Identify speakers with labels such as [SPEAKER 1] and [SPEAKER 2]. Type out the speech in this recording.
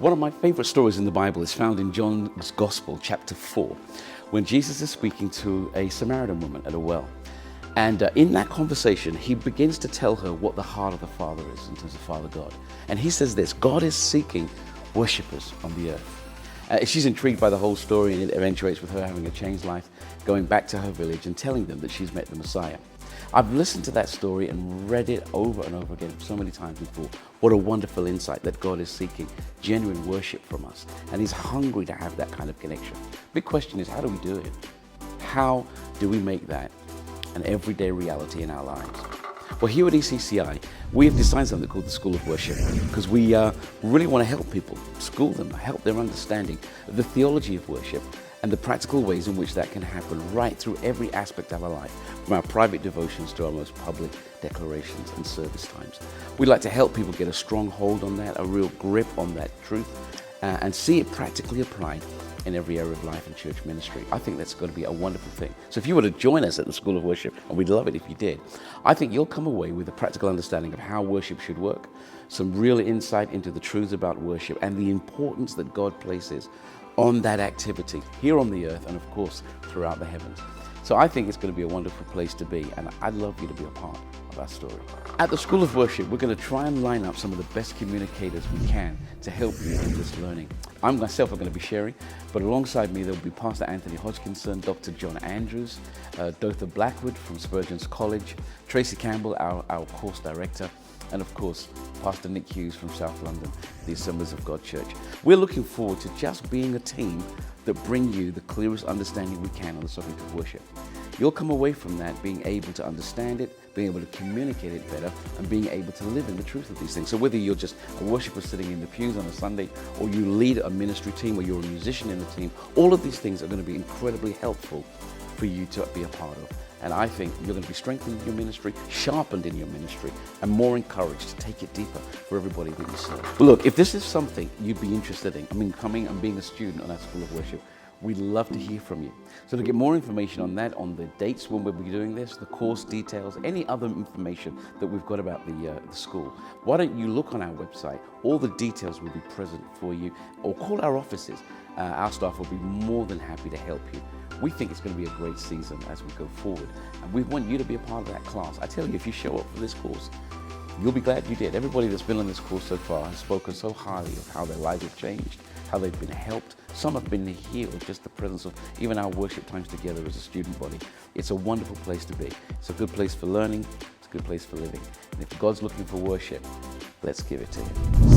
[SPEAKER 1] One of my favorite stories in the Bible is found in John's Gospel, chapter 4, when Jesus is speaking to a Samaritan woman at a well. And in that conversation, he begins to tell her what the heart of the Father is in terms of Father God. And he says this: God is seeking worshipers on the earth. She's intrigued by the whole story, and it eventuates with her having a changed life, going back to her village and telling them that she's met the Messiah. I've listened to that story and read it over and over again so many times before. What a wonderful insight that God is seeking genuine worship from us, and he's hungry to have that kind of connection. Big question is, how do we do it? How do we make that an everyday reality in our lives? Well, here at ECCi, we have designed something called the School of Worship, because we really want to help people, school them, help their understanding of the theology of worship and the practical ways in which that can happen right through every aspect of our life, from our private devotions to our most public declarations and service times. We'd like to help people get a strong hold on that, a real grip on that truth, and see it practically applied in every area of life and church ministry. I think that's going to be a wonderful thing. So if you were to join us at the School of Worship, and we'd love it if you did, I think you'll come away with a practical understanding of how worship should work, some real insight into the truths about worship and the importance that God places on that activity here on the earth and of course throughout the heavens. So I think it's going to be a wonderful place to be, and I'd love you to be a part of our story. At the School of Worship, we're going to try and line up some of the best communicators we can to help you in this learning. I myself are going to be sharing, but alongside me there will be Pastor Anthony Hodgkinson, Dr. John Andrews, Dotha Blackwood from Spurgeon's College, Tracy Campbell, our course director, and of course, Pastor Nick Hughes from South London, the Assemblies of God Church. We're looking forward to just being a team that bring you the clearest understanding we can on the subject of worship. You'll come away from that being able to understand it, being able to communicate it better, and being able to live in the truth of these things. So whether you're just a worshiper sitting in the pews on a Sunday, or you lead a ministry team, or you're a musician in the team, all of these things are going to be incredibly helpful for you to be a part of. And I think you're going to be strengthened in your ministry, sharpened in your ministry, and more encouraged to take it deeper for everybody that you serve. Look, if this is something you'd be interested in, coming and being a student on our School of Worship, we'd love to hear from you. So to get more information on that, on the dates when we'll be doing this, the course details, any other information that we've got about the school, why don't you look on our website? All the details will be present for you, or call our offices. Our staff will be more than happy to help you. We think it's going to be a great season as we go forward, and we want you to be a part of that class. I tell you, if you show up for this course, you'll be glad you did. Everybody that's been on this course so far has spoken so highly of how their lives have changed, how they've been helped. Some have been healed, just the presence of even our worship times together as a student body. It's a wonderful place to be. It's a good place for learning. It's a good place for living. And if God's looking for worship, let's give it to him.